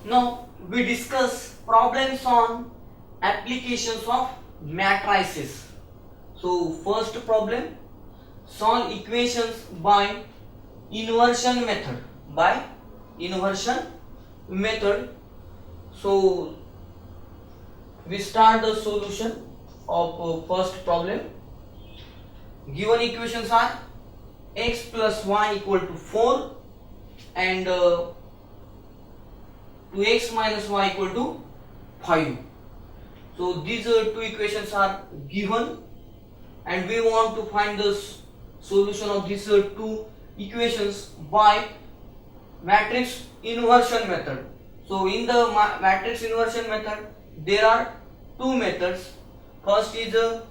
Now we discuss problems on applications of matrices. So first problem, solve equations by inversion method. By inversion method. So we start the solution of first problem. Given equations are x plus y equal to 4 and 2x minus y equal to 5. So these two equations are given and we want to find the solution of these two equations by matrix inversion method. So in the matrix inversion method there are two methods. First is a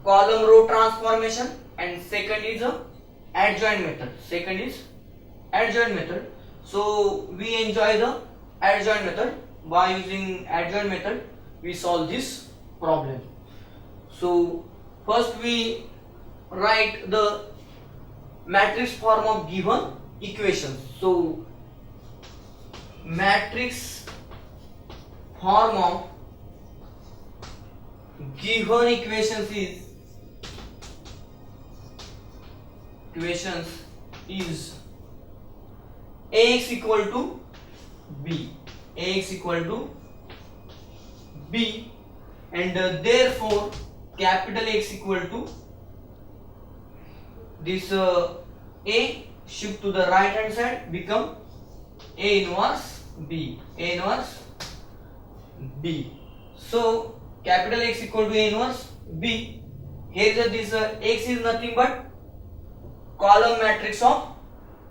column row transformation and second is a adjoint method. So we enjoy the adjoint method. By using adjoint method we solve this problem. So first we write the matrix form of given equations. So matrix form of given equations is Ax equal to b, and therefore capital X equal to this A shift to the right hand side become A inverse b. So capital X equal to A inverse b. Here this X is nothing but column matrix of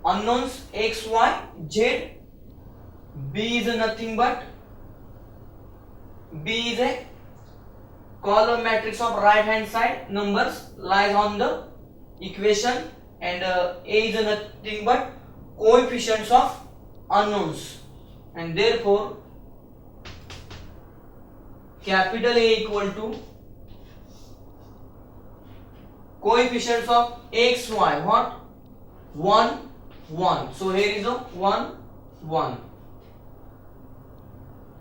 unknowns x, y, z. B is nothing but a column matrix of right hand side numbers lies on the equation, and A is nothing but coefficients of unknowns, and therefore capital A equal to coefficients of x, y, what? 1, 1. So here is a 1, 1.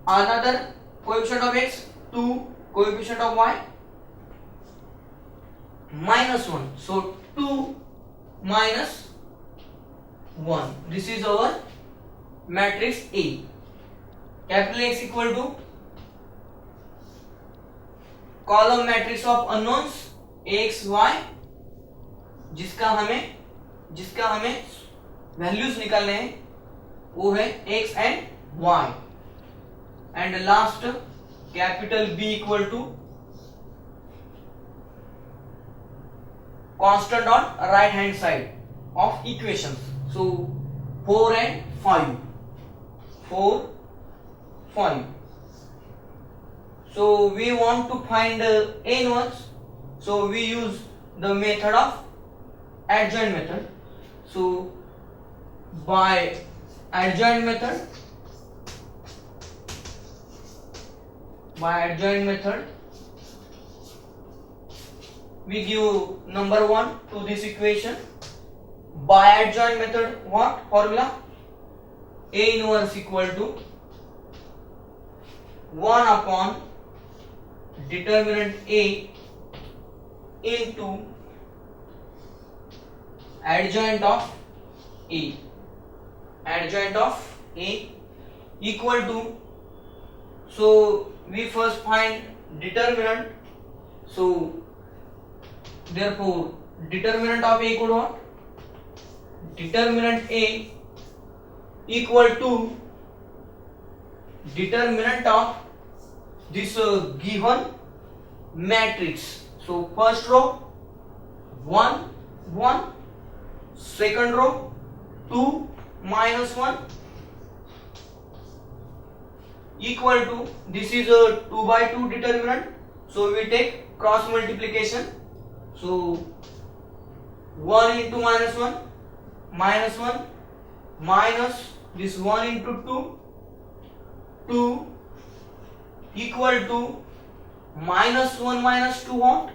Another coefficient of x, 2. Coefficient of y, minus 1. So 2 minus 1. This is our matrix A. Capital X equal to column matrix of unknowns x, y, जिसका हमें values निकालने हैं वो है x and y, and last capital B equal to constant on right hand side of equations. So 4 and 5. So we want to find A inverse. So we use the method of adjoint method. So by adjoint method we give number 1 to this equation. By adjoint method, what formula? A inverse equal to 1 upon determinant A into adjoint of A equal to, so we first find determinant. So therefore determinant of A equal to what? Determinant A equal to determinant of this given matrix. So first row 1, 1, second row 2 minus 1 equal to, this is a 2 by 2 determinant, so we take cross multiplication. So 1 into minus 1 minus this 1 into 2 equal to minus 1 minus 2 what?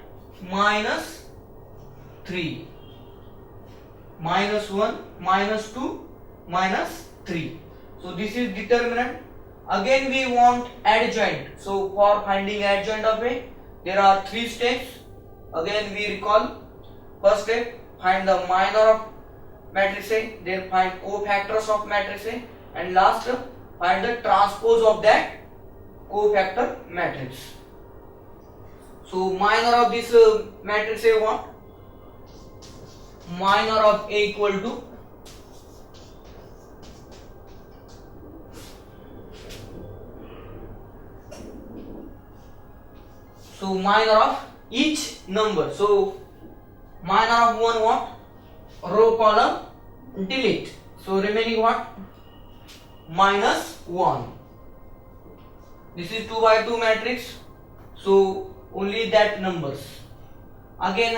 Minus 3. Minus 1 minus 2 minus 3. So this is determinant. Again we want adjoint. So for finding adjoint of A, there are 3 steps. Again we recall. First step, find the minor of matrix A, then find cofactors of matrix A, and last step, find the transpose of that cofactor matrix. So minor of this matrix A, what? Minor of A equal to minor of each number. So minor of 1 what? Row column delete. So remaining what? Minus 1. This is 2 by 2 matrix. So only that numbers. Again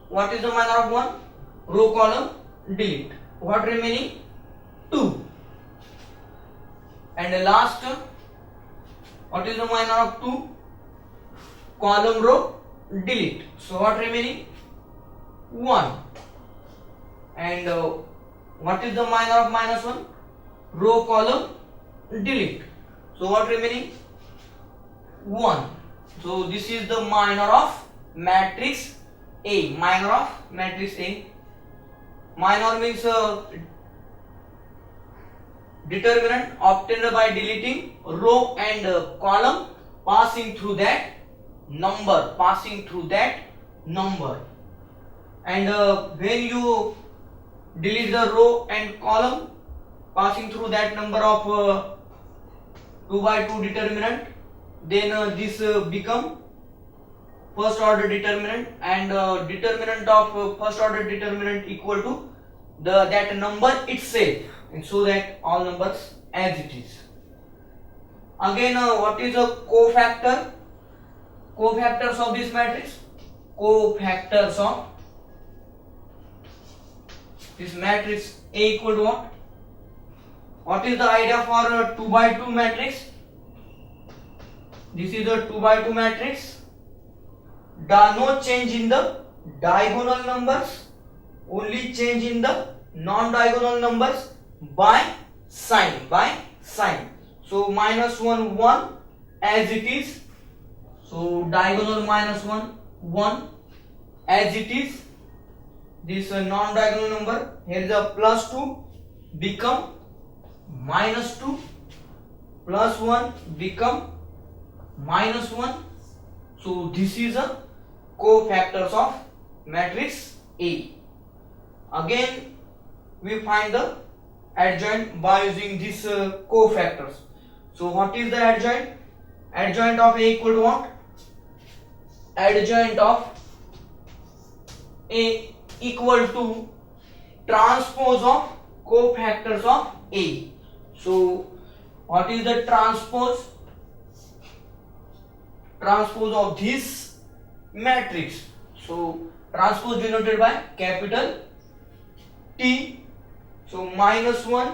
what is the minor of 1? Row column delete. What remaining? 2. And the last, what is the minor of 2? Column row delete. So what remaining? 1. And what is the minor of minus 1? Row column delete. So what remaining? 1. So this is the minor of matrix A. Minor of matrix A. Minor means determinant obtained by deleting row and column passing through that number. And when you delete the row and column passing through that number of 2 by 2 determinant, then this become first order determinant, and determinant of first order determinant equal to that number itself, and so that all numbers as it is. Again what is a cofactor? Cofactors of this matrix. Cofactors of this matrix A equal to what? What is the idea for a 2 by 2 matrix? This is a 2 by 2 matrix. No change in the diagonal numbers, only change in the non-diagonal numbers by sign. So minus 1 1 as it is. So diagonal minus 1 1 as it is. This non-diagonal number, here is a plus 2 become minus 2, plus 1 become minus 1. So this is a cofactors of matrix A. Again we find the adjoint by using these cofactors. So what is the adjoint? Adjoint of A equal to what? Adjoint of A equal to transpose of cofactors of A. So what is the transpose? Transpose of this matrix. So transpose denoted by capital T. So minus 1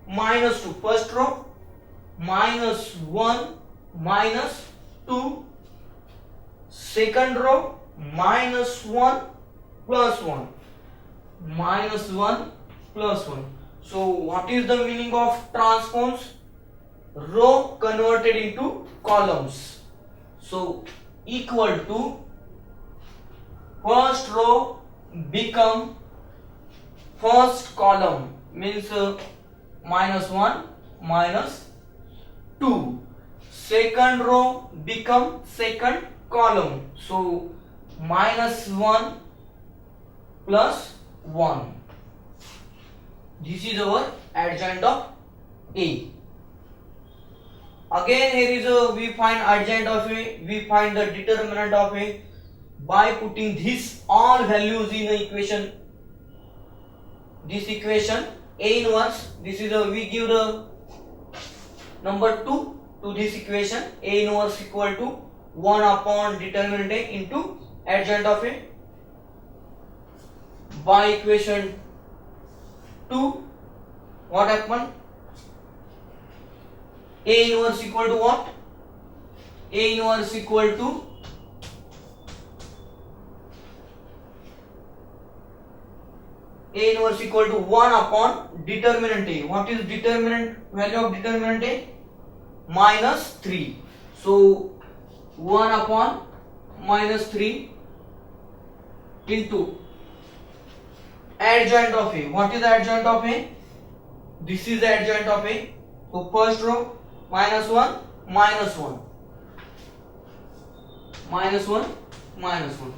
minus 2, first row, minus 1 minus 2, second row, minus 1 plus 1, minus 1 plus 1. So what is the meaning of transpose? Row converted into columns. So equal to first row become first column, means minus 1 minus 2. Second row become second column. So minus 1 plus 1. This is our adjoint of A. Again here is we find adjoint of A, we find the determinant of A by putting this all values in the equation. This equation A inverse, this is we give the number 2 to this equation. A inverse equal to 1 upon determinant A into adjoint of A. By equation 2, what happened? A inverse equal to what? A inverse equal to A inverse equal to 1 upon determinant A. What is determinant value of determinant A? Minus 3. So 1 upon minus 3 into adjoint of A. What is the adjoint of A? This is the adjoint of A. So first row minus 1 minus 1 minus 1 minus 1.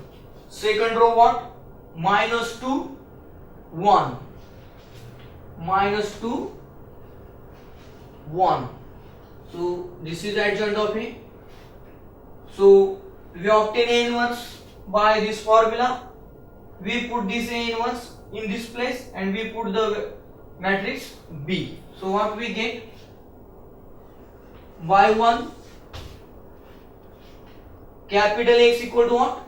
Second row what? Minus 2 1 minus 2 1. So this is adjoint of A. So we obtain A inverse by this formula. We put this A inverse in this place and we put the matrix B. So what we get? Y1 capital X equal to what?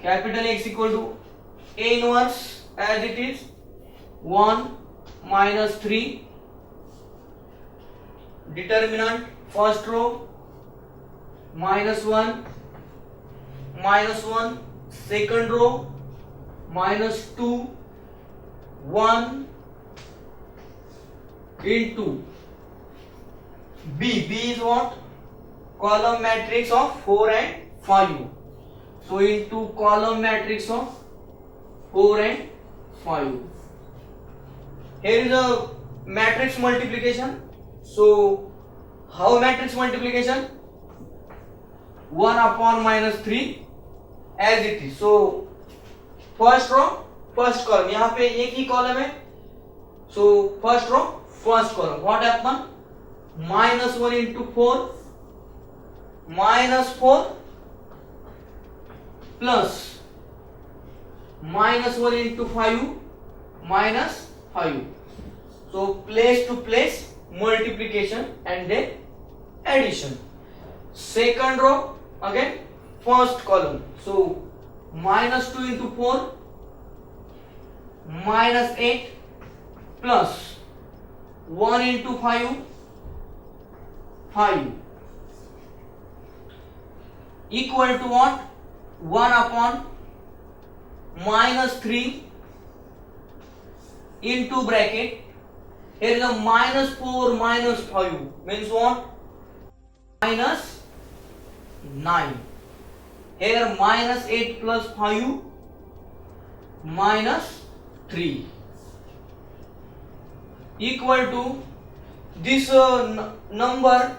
Capital X equal to A inverse as it is 1 minus 3 determinant first row minus 1 minus 1 second row minus 2 1 into B. B is what? Column matrix of 4 and 5. So into column matrix of 4 and 5. Here is a matrix multiplication. So how matrix multiplication? 1 upon minus 3 as it is. So first row first column. यहाँ पे एक ही column है. So first row first column. What happen? Minus 1 into 4 minus 4 plus minus 1 into 5 minus 5. So place to place multiplication and then addition. Second row again first column. So minus 2 into 4 minus 8 plus 1 into 5 equal to what? 1 upon minus 3 into bracket. Here is a minus 4 minus 5 means what? Minus 9. Here minus 8 plus 5 minus 3 equal to this number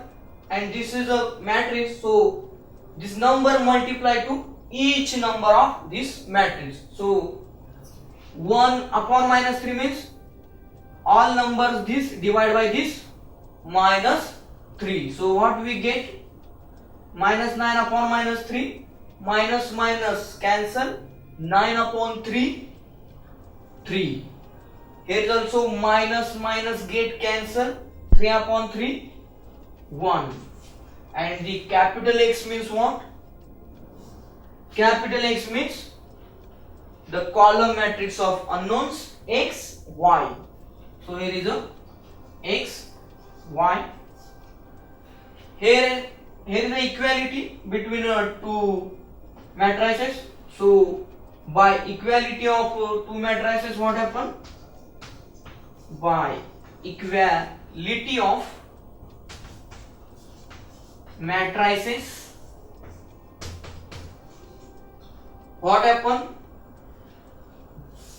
and this is a matrix. So this number multiply to each number of this matrix. So 1 upon minus 3 means all numbers this divided by this minus 3. So what we get? Minus 9 upon minus 3 minus minus cancel 9 upon 3 3. Here is also minus minus get cancel 3 upon 3 1. And the capital X means what? Capital X means the column matrix of unknowns X, Y. So here is a X, Y. Here is the equality between two matrices. So by equality of two matrices, what happen? By equality of matrices, what happen?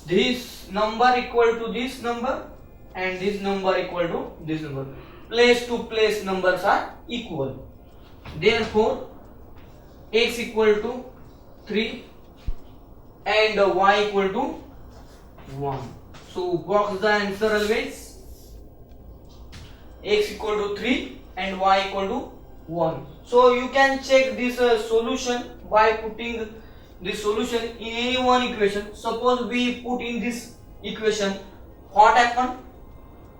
This number equal to this number and this number equal to this number. Place to place numbers are equal. Therefore x equal to 3 and y equal to 1. So box the answer always. X equal to 3 and y equal to 1. So you can check this solution by putting the solution in any one equation. Suppose we put in this equation, what happen?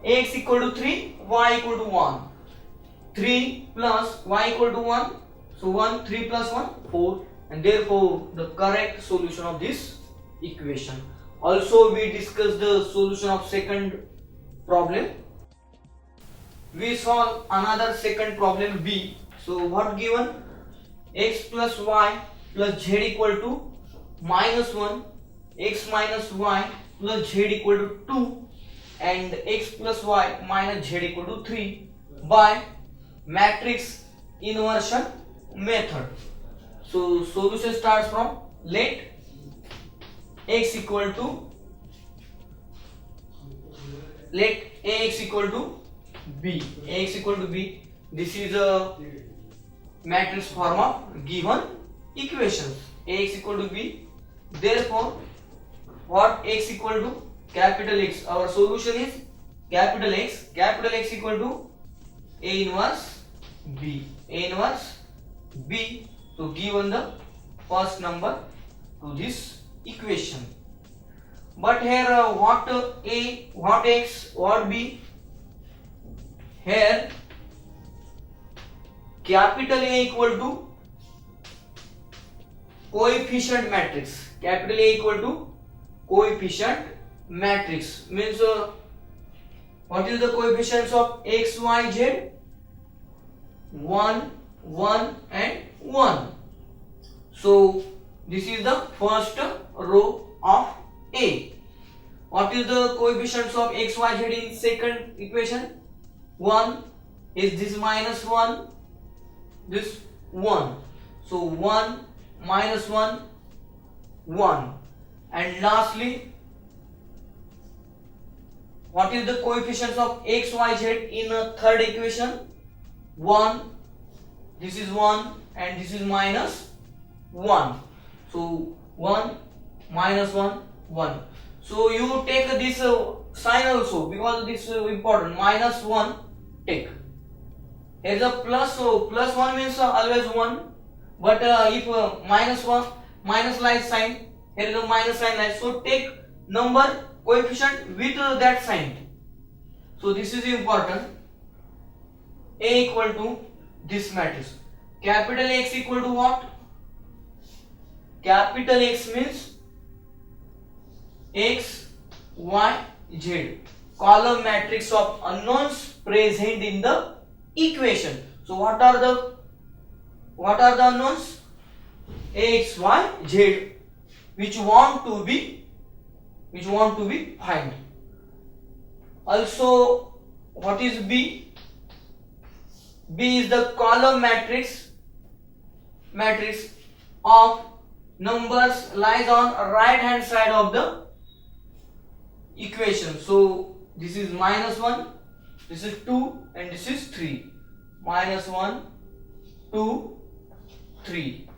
X equal to 3, y equal to 1. 3 plus y equal to 1. So 1, 3 plus 1, 4. And therefore the correct solution of this equation. Also we discussed the solution of second problem. We solve another second problem B. So what given? X plus y plus z equal to minus 1 x minus y plus z equal to 2 and x plus y minus z equal to 3 by matrix inversion method. So solution starts from, let x equal to, let ax equal to b, ax equal to b. This is a matrix form of given equations. Ax equal to b. Therefore, what x equal to capital X? Our solution is capital X. Capital X equal to a inverse b. A inverse b. So given the first number to this equation. But here what a, what x, what b? Here capital A equal to coefficient matrix. Capital A equal to coefficient matrix means what is the coefficients of x, y, z? 1, 1 and 1. So this is the first row of A. What is the coefficients of x, y, z in second equation? 1 is this minus 1, this 1. So 1 minus 1, 1. And lastly, what is the coefficients of x, y, z in a third equation? 1, this is 1 and this is minus 1. So 1 minus 1, 1. So you take this sign also, because this is important. Minus 1 take. Here is a plus, so plus 1 means always 1. But if minus 1, minus like sign, here is a minus sign like, so take number coefficient with that sign. So this is important. A equal to this matrix. Capital X equal to what? Capital X means x, y, z. Column matrix of unknowns present in the equation. So what are the unknowns? X, y, z, which want to be find. Also, what is B? B is the column matrix of numbers lies on right hand side of the equation. So this is minus 1, this is 2 and this is 3. Minus 1, 2, 3.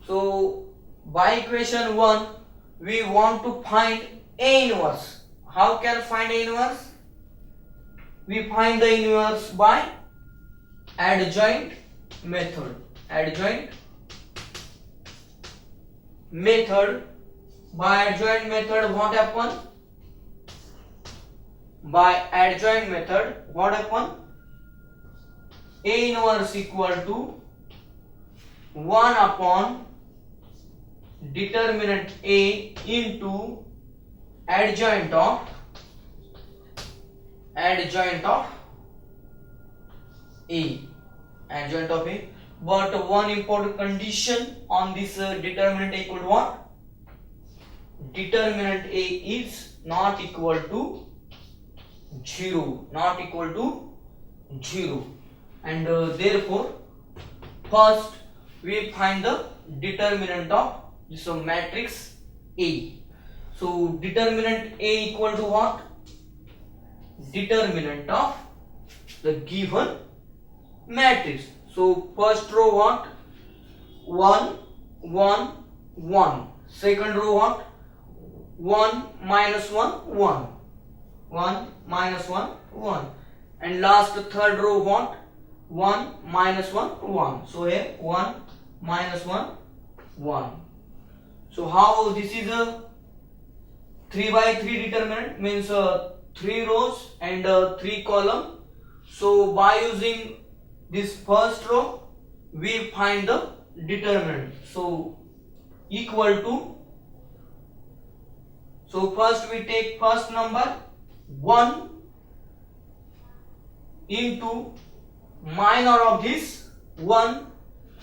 So by equation 1 we want to find A inverse. How can find A inverse? We find the inverse by adjoint method. Adjoint method. By adjoint method what happen? By adjoint method what happen? A inverse equal to 1 upon determinant A into adjoint of A. Adjoint of A. But one important condition on this determinant A equal to what? Determinant A is not equal to 0. Not equal to 0. And therefore first we find the determinant of this matrix A. So determinant A equal to what? Determinant of the given matrix. So first row what? 1, 1, 1. Second row what? 1 minus 1, 1. 1 minus 1, 1. And last third row what? 1 minus 1, 1. So here 1 minus 1, 1. So how this is a 3 by 3 determinant, means 3 rows and 3 column. So by using this first row we find the determinant. So equal to, so first we take first number 1 into minor of this 1.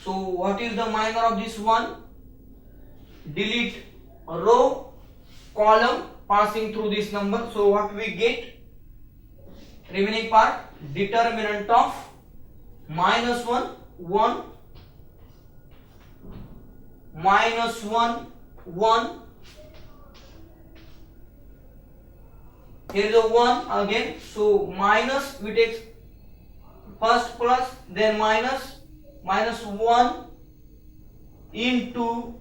So what is the minor of this 1? Delete row column passing through this number. So what we get? Remaining part, determinant of minus 1 1 minus 1 1. Here is a 1 again, so minus, we take first plus then minus 1 into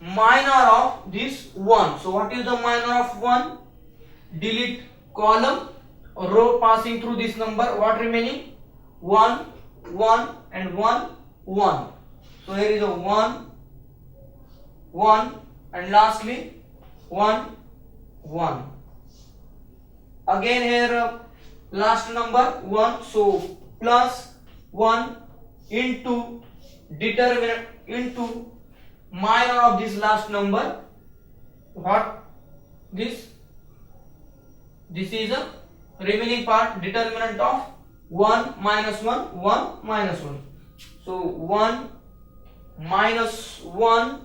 minor of this 1. So what is the minor of 1? Delete column, row passing through this number. What remaining? 1 1 and 1 1. So here is a 1 1 and lastly 1 1. Again here last number 1, so plus 1 into determinant into minor of this last number. What this is a remaining part, determinant of 1 minus 1 1 minus 1. So 1 minus 1,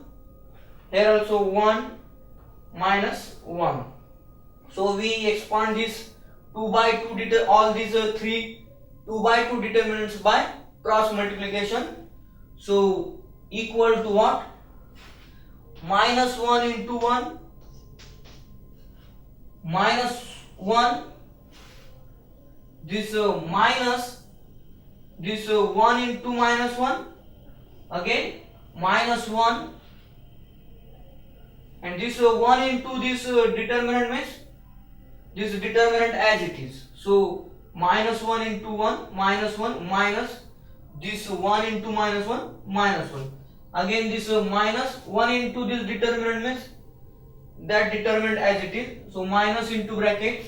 here also 1 minus 1. So we expand this 2 by 2 all these 3 2 by 2 determinants by cross multiplication. So equal to what? Minus 1 into 1 minus 1, this minus this 1 into minus 1, again minus 1, and this 1 into this determinant means this determinant as it is. So minus 1 into 1 minus 1 minus this 1 into minus 1 minus 1. Again this minus 1 into this determinant means that determinant as it is. So minus into bracket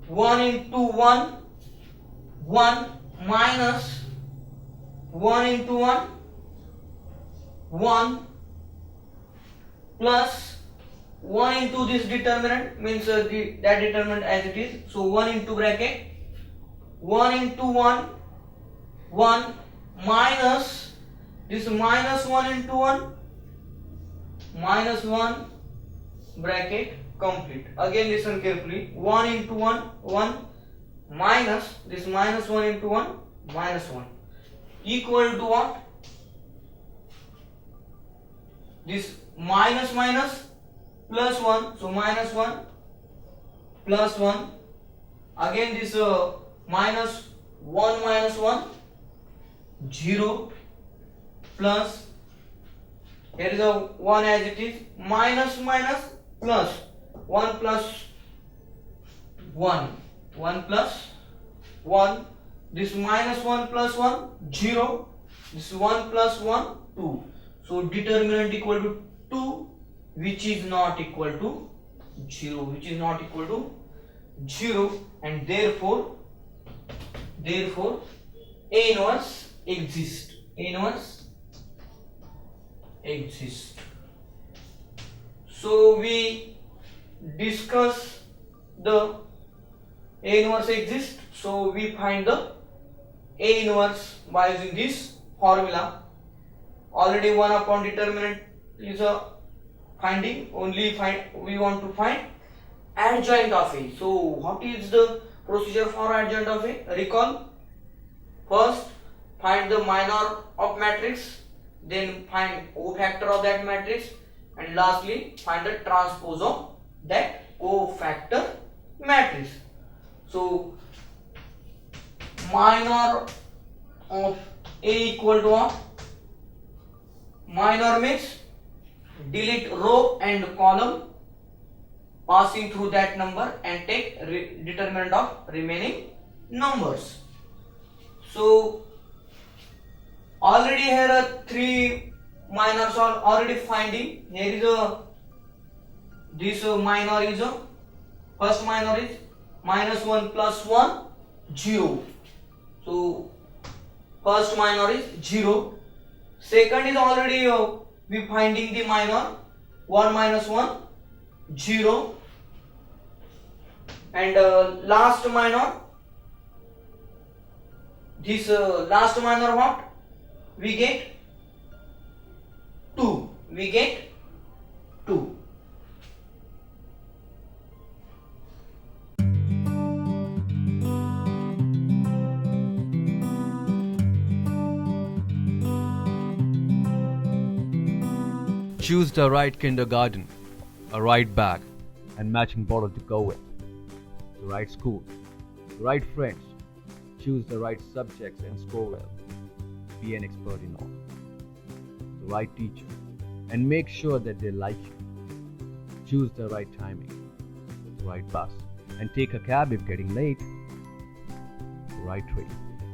1 into 1 1 minus 1 into 1 1 plus 1 into this determinant means that determinant as it is. So 1 into bracket 1 into 1 1 minus this minus 1 into 1 minus 1 bracket complete. Again listen carefully, 1 into 1 1 minus this minus 1 into 1 minus 1 equal to what? This minus minus plus 1, so minus 1 plus 1, again this minus 1 minus 1 0 plus, here is a 1 as it is, minus minus plus 1 plus 1 1 plus 1, this minus 1 plus 1 0, this 1 plus 1 2. So determinant equal to 2, which is not equal to 0, which is not equal to 0, and therefore A inverse exists. A inverse exists. So we discuss the A inverse exists. So we find the A inverse by using this formula. Already 1 upon determinant is a finding. Only we want to find adjoint of A. So what is the procedure for adjoint of A? Recall. First find the minor of matrix, then find O factor of that matrix, and lastly find the transpose of that cofactor matrix. So minor of A equal to what? Minor means delete row and column passing through that number and take determinant of remaining numbers. So already here are 3 minors are already finding. Here is a this minor is a first minor is minus 1 plus 1 0. So first minor is 0. Second is already we finding the minor 1 minus 1 0, and last minor, this last minor what we get 2, we get 2. Choose the right kindergarten, a right bag, and matching bottle to go with. The right school, the right friends. Choose the right subjects and score well. Be an expert in all. The right teacher, and make sure that they like you. Choose the right timing, the right bus, and take a cab if getting late. The right train,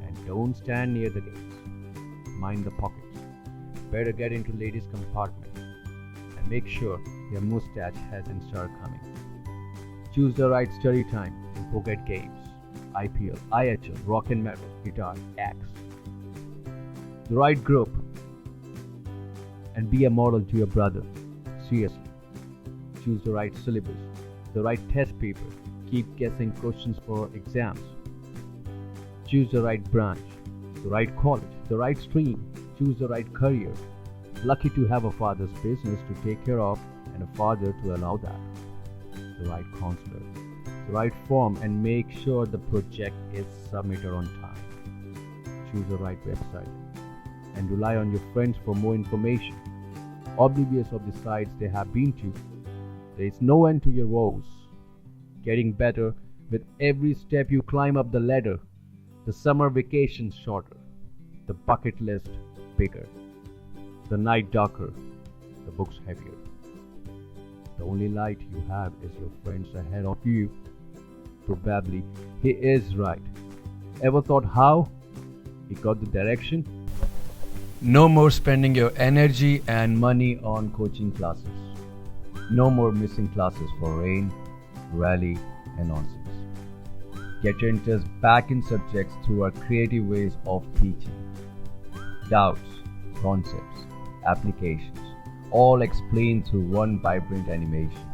and don't stand near the gates. Mind the pockets. Better get into ladies' compartment. Make sure your mustache hasn't started coming. Choose the right study time and forget games, IPL, IHL, rock and metal, guitar, axe. The right group and be a model to your brother. Seriously. Choose the right syllabus, the right test paper. Keep guessing questions for exams. Choose the right branch, the right college, the right stream. Choose the right career. Lucky to have a father's business to take care of and a father to allow that. The right counselor, the right form, and make sure the project is submitted on time. Choose the right website and rely on your friends for more information. Oblivious of the sites they have been to, there is no end to your woes. Getting better with every step you climb up the ladder. The summer vacation shorter, the bucket list bigger. The night darker, the books heavier. The only light you have is your friends ahead of you. Probably he is right. Ever thought how he got the direction? No more spending your energy and money on coaching classes. No more missing classes for rain, rally, and nonsense. Get your interest back in subjects through our creative ways of teaching. Doubts, concepts, applications, all explained through one vibrant animation.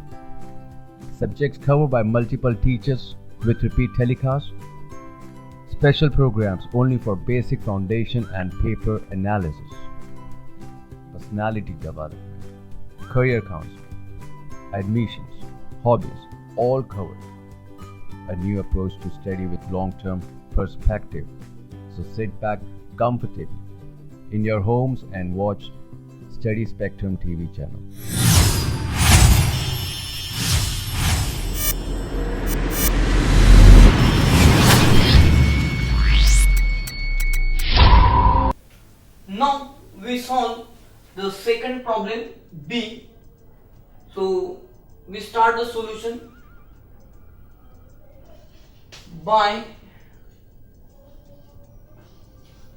Subjects covered by multiple teachers with repeat telecasts. Special programs only for basic foundation and paper analysis. Personality development, career counseling, admissions, hobbies, all covered. A new approach to study with long-term perspective. So sit back comfortably in your homes and watch Study Spectrum TV channel. Now we solve the second problem B. So we start the solution by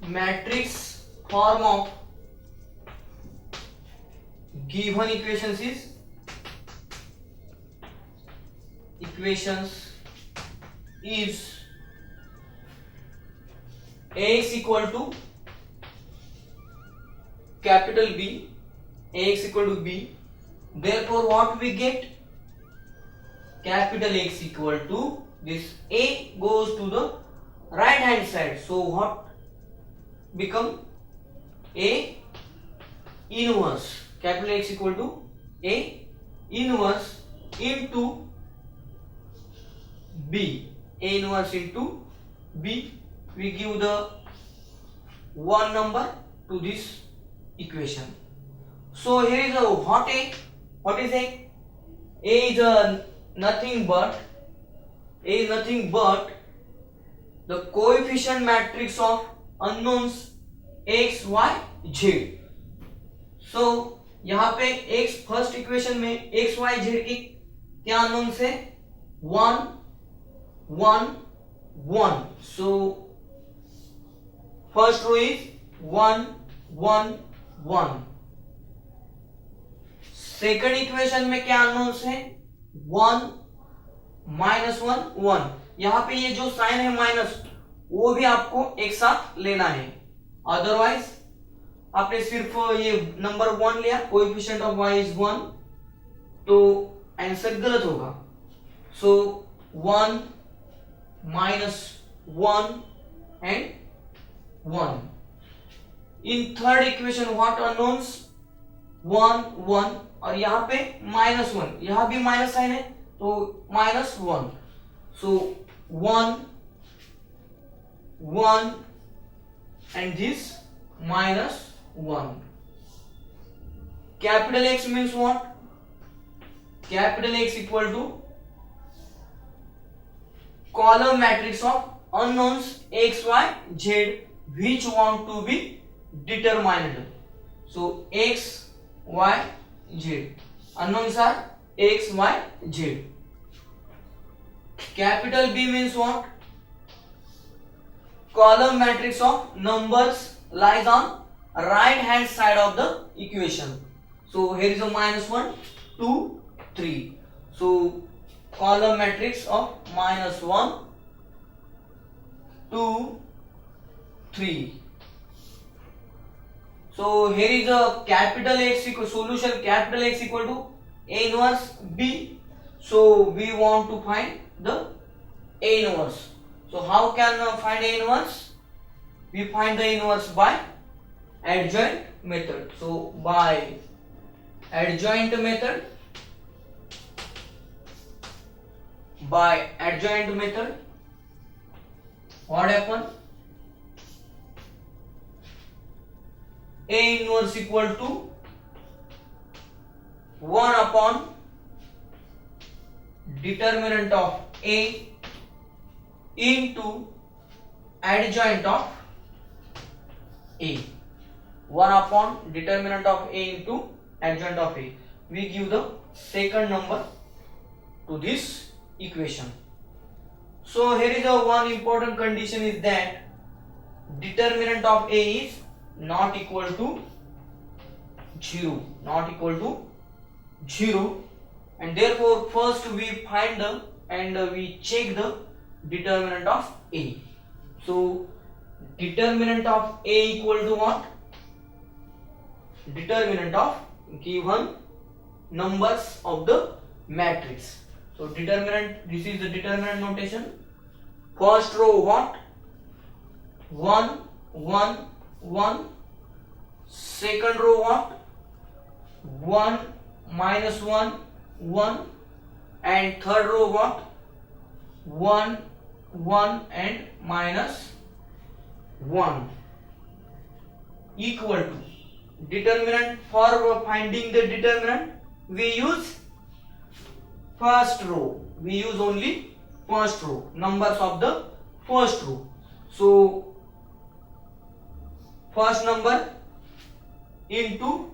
matrix form of given equations is Ax equal to capital B, Ax equal to B. Therefore what we get? Capital X equal to this A goes to the right hand side. So what become? A inverse. Capital X equal to A inverse into B. A inverse into B. We give the one number to this equation. So here is a what A? What is A? A is nothing but the coefficient matrix of unknowns x, y, z. So यहाँ पे x first equation में x, y, z की क्या unknowns है? 1 1 1. So first row is 1 1 1. Second equation में क्या unknowns है? 1 -1 1. यहाँ पे ये जो साइन है माइनस वो भी आपको एक साथ लेना है, अदरवाइज आपने सिर्फ ये नंबर 1 लिया, कोएफिशिएंट ऑफ y इज 1, तो आंसर गलत होगा. सो 1 -1 and 1. In third equation what unknowns? 1 1 और यहाँ पे -1, यहाँ भी माइनस साइन है तो -1. So 1 1 and this -1. Capital X means what? Capital X equal to column matrix of unknowns x, y, z which want to be determined. So x, y, z. Unknowns are x, y, z. Capital B means what? Column matrix of numbers lies on right hand side of the equation. So here is a -1, 2, 3. So column matrix of -1, 2, 3. So here is a capital X equal solution. Capital X equal to A inverse B. So we want to find the A inverse. So how can we find A inverse? We find the inverse by adjoint method. So by adjoint method, what happen? A inverse equal to 1 upon determinant of A into adjoint of A. 1 upon determinant of A into adjoint of A. We give the second number to this equation. So here is a one important condition is that determinant of A is not equal to 0, and therefore first we find the and we check the determinant of A. So determinant of A equal to what? Determinant of given numbers of the matrix. So determinant, this is the determinant notation. First row what? 1 1 1. Second row what? 1 -1 1. And third row what? 1 1 and -1 equal to determinant. For finding the determinant we use first row, we use only first row, numbers of the first row. So first number into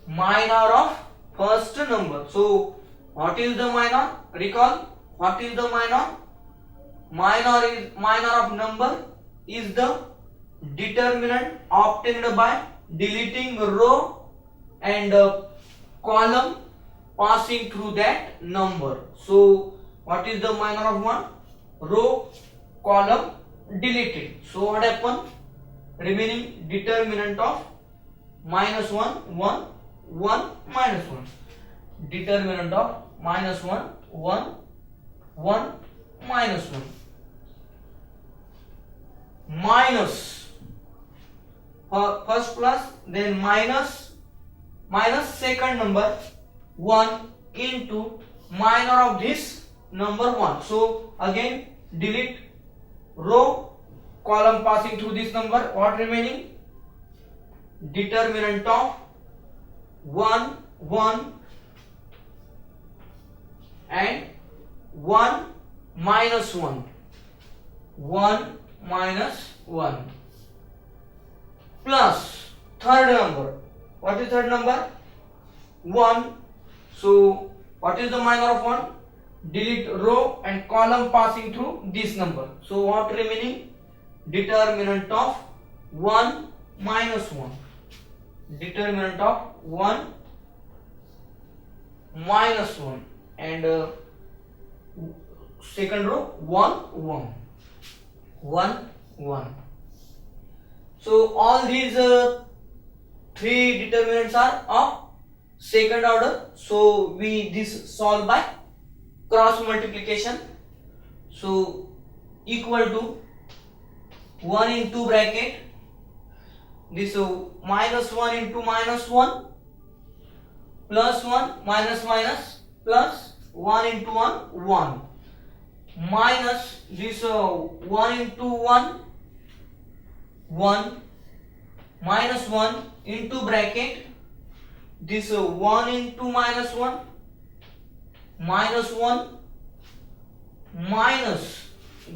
minor of first number. So what is the minor? Recall what is the minor? Minor of number is the determinant obtained by deleting row and column passing through that number. So what is the minor of one? Row, column deleted. So what happened? Remaining determinant of -1 1 1 -1. Determinant of -1 1 1 -1. Minus first plus, then minus second number 1 into minor of this number 1. So again delete row, column passing through this number. What remaining? Determinant of 1 1 and 1 -1. 1 -1 plus third number. What is third number? 1. So what is the minor of 1? Delete row and column passing through this number. So what remaining? Determinant of 1 -1. Determinant of 1 -1 and second row 1 1 1 1. So all these three determinants are of second order. So we this solve by cross multiplication. So equal to 1 into bracket this -1 into -1 plus 1 minus minus plus 1 into 1 1 minus this 1 into 1 1 minus 1 into bracket this 1 into minus 1 minus 1 minus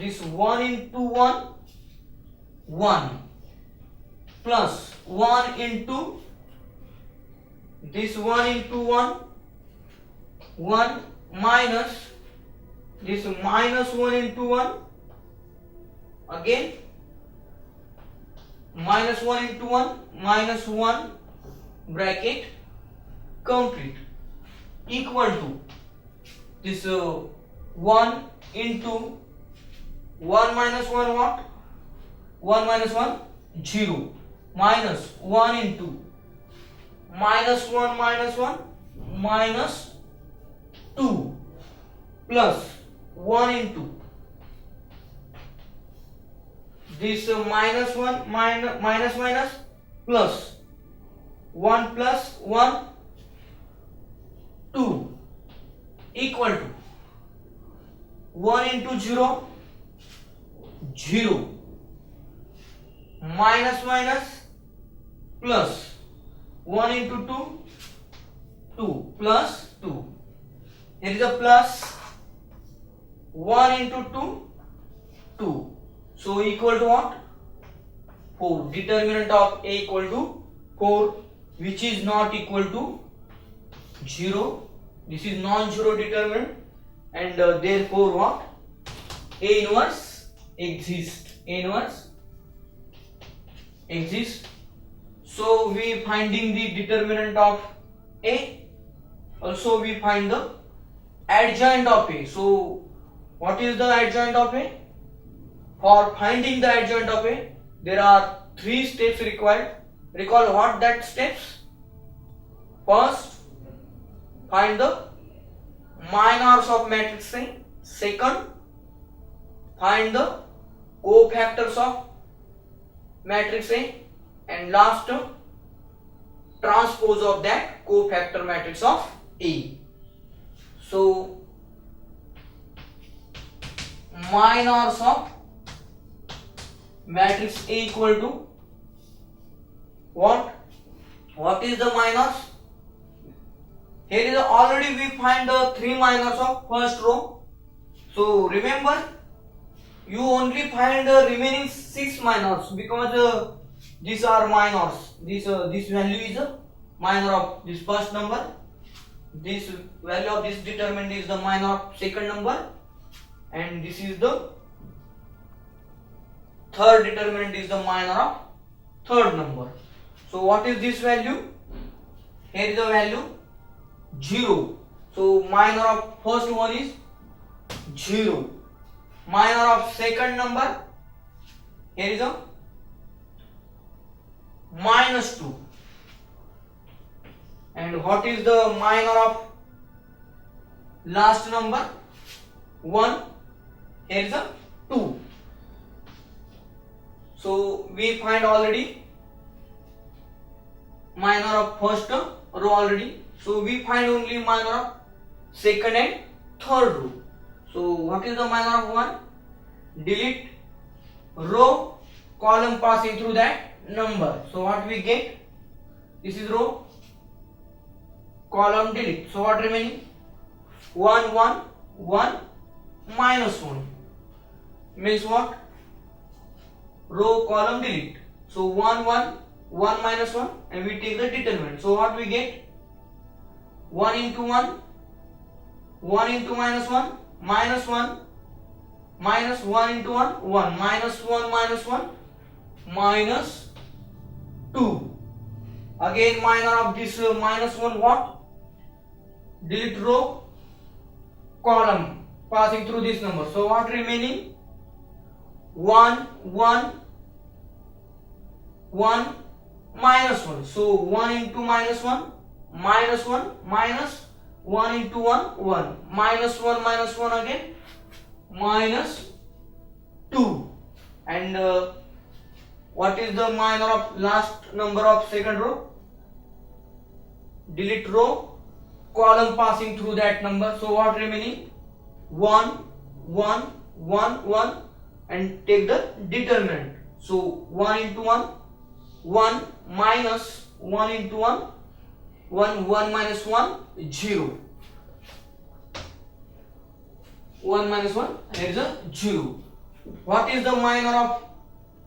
this 1 into 1 1 plus 1 into this 1 into 1 1 minus this minus 1 into 1 again minus 1 into 1 minus 1 bracket complete equal to this 1 into 1 minus 1 what? 1 minus 1 0 minus 1 into minus 1 minus 2 plus 1 into this minus 1 minus plus 1 plus 1 2 equal to 1 into 0 0 minus plus 1 into 2 2 plus 2. Here is a plus 1 into 2 2. So equal to what? 4. Determinant of A equal to 4, which is not equal to 0. This is non-zero determinant, and therefore what? A inverse exists. A inverse exists. So we finding the determinant of A. Also we find the adjoint of A. So what is the adjoint of A? For finding the adjoint of A, there are 3 steps required. Recall what that steps? First, find the minors of matrix A. Second, find the cofactors of matrix A. And last, transpose of that cofactor matrix of A. So minors of matrix A equal to what? What is the minors? Here is already we find the 3 minors of first row. So remember, you only find the remaining 6 minors because these are minors. This value is a minor of this first number. This value of this determinant is the minor of second number, and this is the third determinant is the minor of third number. So what is this value? Here is the value 0. So minor of first one is 0. Minor of second number, here is a minus 2. And what is the minor of last number? 1. Here is a 2. So we find already minor of first row already. So we find only minor of second and third row. So what is the minor of 1? Delete row, column passing through that number. So what we get? This is row, column delete. So what remaining? 1 1 1 minus 1 means what? Row, column delete. So 1 1 1 minus 1, and we take the determinant. So what we get? 1 into 1 1 into minus 1 minus 1 minus 1 into 1 1 minus 1 minus 2. Again minor of this minus 1 what? Delete row, column passing through this number. So what remaining? 1 1 1 minus 1. So 1 into minus 1 minus 1 minus 1 into 1 1 minus 1 again minus 2. And what is the minor of last number of second row? Delete row, column passing through that number. So what remaining? 1, 1, 1, 1, and take the determinant. So 1 into 1, 1 minus 1 into 1, 1, 1 minus 1, 0. 1 minus 1, here is a 0. What is the minor of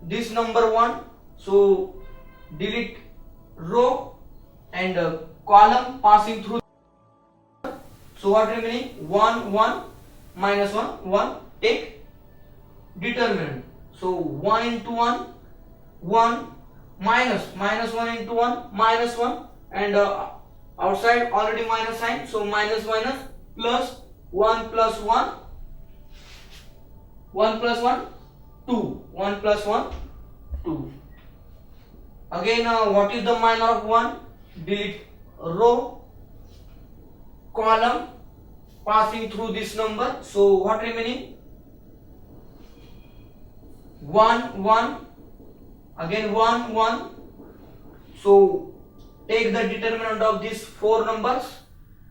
this number 1? So delete row and column passing through. So what remaining? 1, 1 minus 1, 1. Take determinant. So 1 into 1, 1 minus 1 into 1, minus 1, and outside already minus sign. So minus plus 1 plus 1, 1 plus 1, 2. 1 plus 1, 2. Again, what is the minor of 1? Delete row, column passing through this number. So what remaining? 1, 1. Again 1, 1. So take the determinant of these 4 numbers.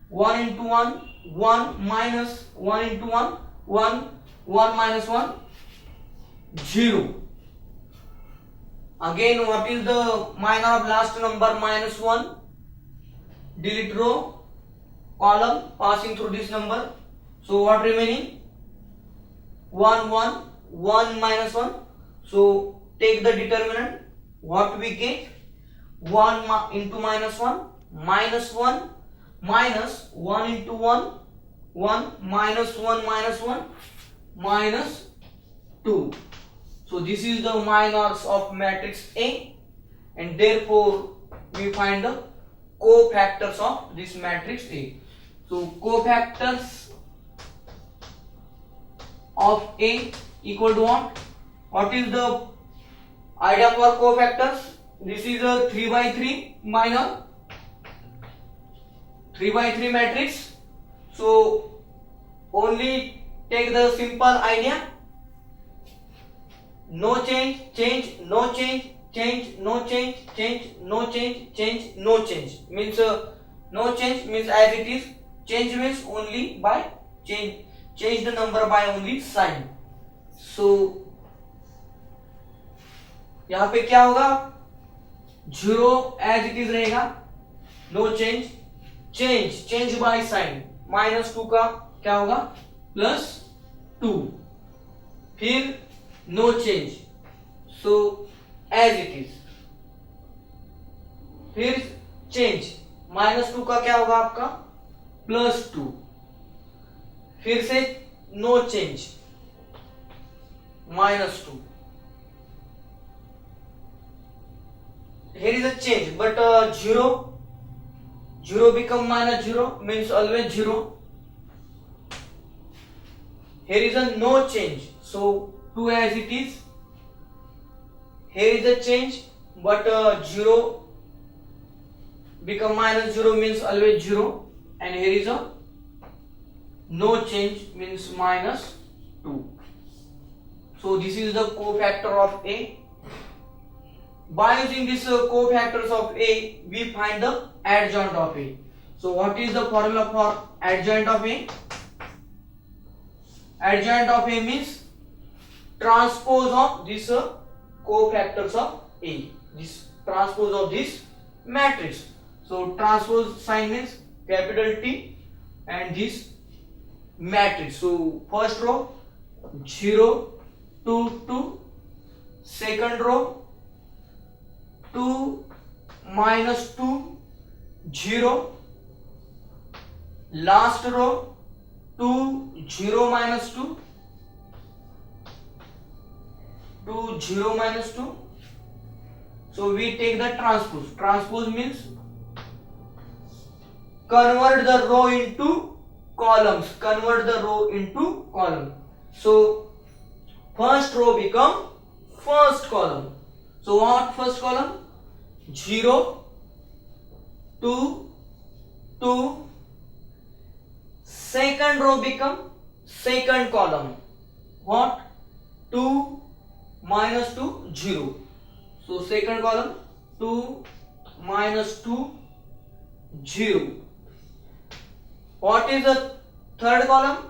1 into 1, 1 minus 1 into 1, 1, 1 minus 1, 0. Again, what is the minor of last number? Minus 1. Delete row, column passing through this number. So what remaining? 1, 1, 1 minus 1. So take the determinant. What we get? 1 into minus 1, minus 1, minus 1 into 1, 1 minus 1 minus 1, minus 2. So this is the minors of matrix A, and therefore we find the cofactors of this matrix A. So cofactors of A equal to what? What is the idea for cofactors? This is a 3 by 3 minor 3 by 3 matrix. So only take the simple idea. No change, change, no change, change, no change, change, no change, change, no change. Means no change means as it is. Change means only by change the number by only sign. So यहाँ पे क्या होगा? 0 as it is रहेगा. No change. Change by sign. minus 2 का क्या होगा? plus 2. फिर no change. So as it is. फिर change. minus 2 का क्या होगा आपका? plus 2. फिर से no change. minus 2. Here is a change, but 0 become minus 0 means always 0. Here is a no change, so 2 as it is. Here is a change, but 0 become minus 0 means always 0, and here is a no change means minus 2. So this is the cofactor of A. By using these cofactors of A, we find the adjoint of A. So what is the formula for adjoint of A? Adjoint of A means transpose of these cofactors of A. This transpose of this matrix. So transpose sign means capital T and this matrix. So first row 0, 2, 2. Second row 2 minus 2, 0. Last row 2, 0 minus 2, 2, 0 minus 2. So we take the transpose. Transpose means convert the row into columns. Convert the row into column. So first row become first column. So what first column? 0, 2, 2. Second row become second column. What? 2 minus 2, 0. So second column 2 minus 2, 0. What is the third column?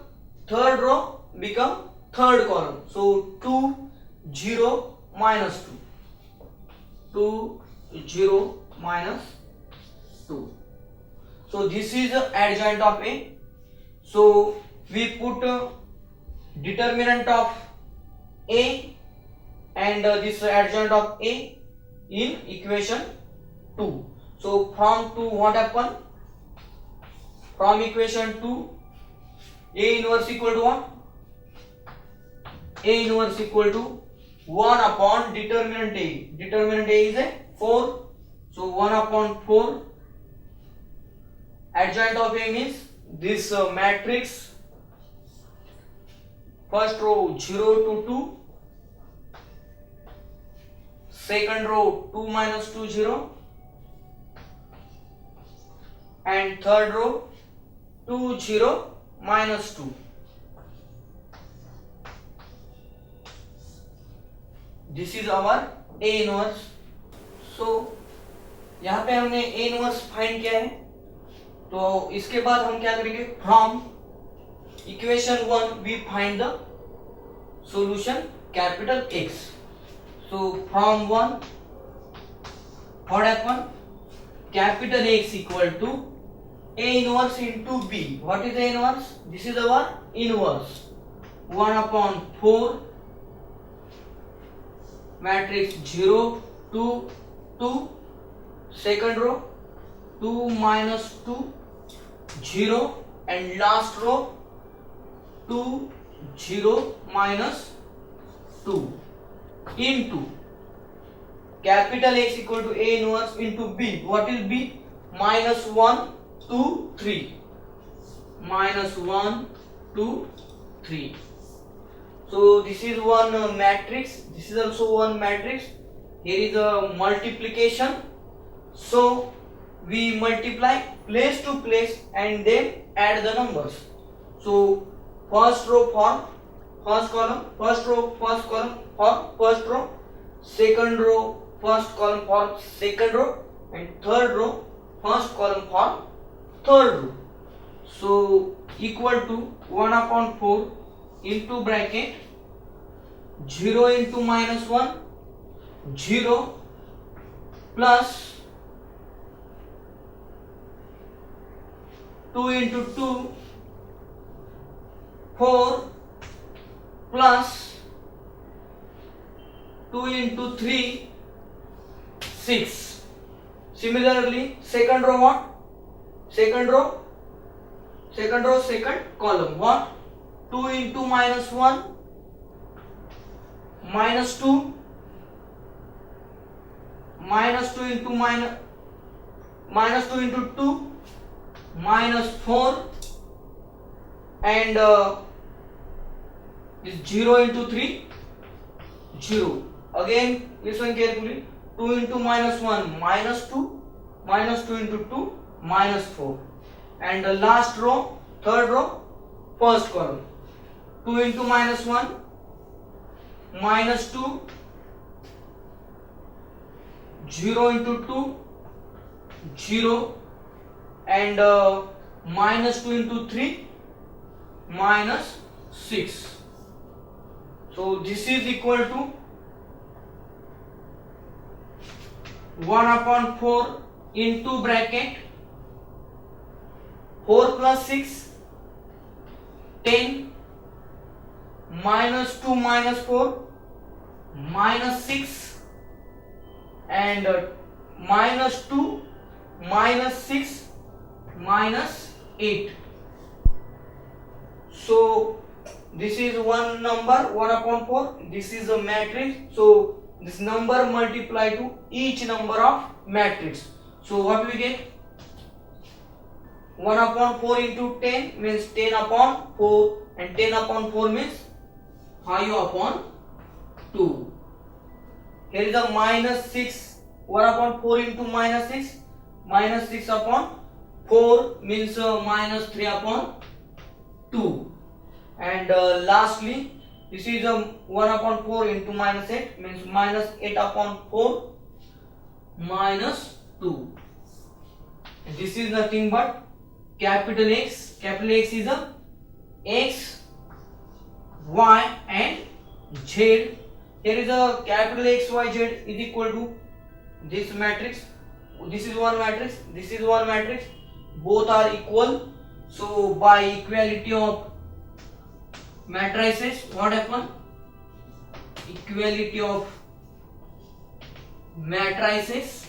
Third row become third column. So 2, 0, minus 2. 2, 0, minus 2. So this is the adjoint of A. So we put determinant of A and this adjoint of A in equation 2. So from 2 what happen? From equation 2, A inverse equal to what? A inverse equal to 1 upon determinant A. Determinant A is a 4. So 1 upon 4. Adjoint of A means this matrix. First row 0 to 2. Second row 2 minus 2 0. And third row 2 0 minus 2. This is our A inverse. So यहाँ पे हमने A inverse find किया है. तो इसके बाद हम क्या करेंगे? From equation 1 we find the solution capital X. So from 1 what happen? Capital X equal to A inverse into B. What is A inverse? This is our inverse. 1 upon 4 matrix 0 2 2. Second row 2 minus 2 0 and last row 2 0 minus 2 into capital X equal to A inverse into B. What is B? Minus 1 2 3. Minus 1 2 3. So this is one matrix. This is also one matrix. Here is a multiplication. So we multiply place to place and then add the numbers. So first row for first column, first row first column for first row, second row first column for second row, and third row first column for third row. So equal to 1 upon 4 into bracket 0 into minus 1 0 plus 2 into 2 4 plus 2 into 3 6. Similarly second row what? Second row second column what? 2 into minus 1 minus 2 minus 2 into minus 2 into 2 minus 4 and is 0 into 3 0. Again listen carefully. 2 into minus 1 minus 2 minus 2 into 2 minus 4 and the last row third row first column 2 into minus 1 minus 2 0 into 2 0 and minus 2 into 3 minus 6. So this is equal to 1 upon 4 into bracket 4 plus 6 10 minus 2 minus 4 minus 6 and minus 2 minus 6 minus 8. So this is one number 1 upon 4. This is a matrix. So this number multiply to each number of matrix. So what we get? 1 upon 4 into 10 means 10 upon 4 and 10 upon 4 means 5 upon 2. Here is a minus 6. 1 upon 4 into minus 6. Minus 6 upon 4 means minus 3 upon 2. And lastly this is a 1 upon 4 into minus 8 means minus 8 upon 4 minus 2. And this is nothing but capital X is a X, Y and Z. Here is a capital X, Y, Z is equal to this matrix. This is one matrix, this is one matrix, both are equal. So by equality of matrices, what happen? Equality of matrices,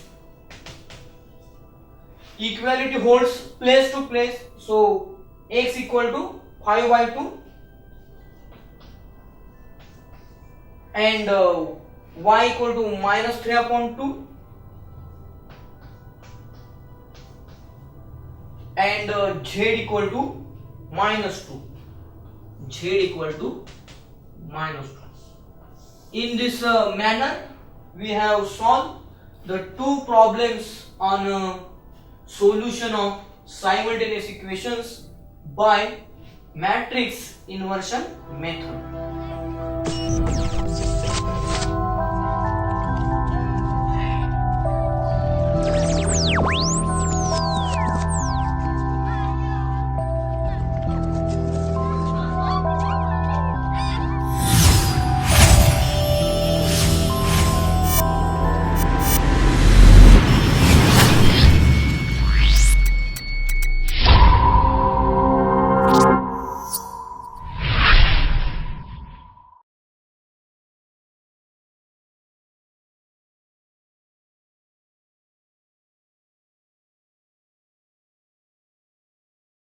equality holds place to place. So X equal to 5 by 2 and Y equal to minus 3 upon 2 and Z equal to minus 2. Z equal to minus 2. In this manner, we have solved the two problems on solution of simultaneous equations by matrix inversion method.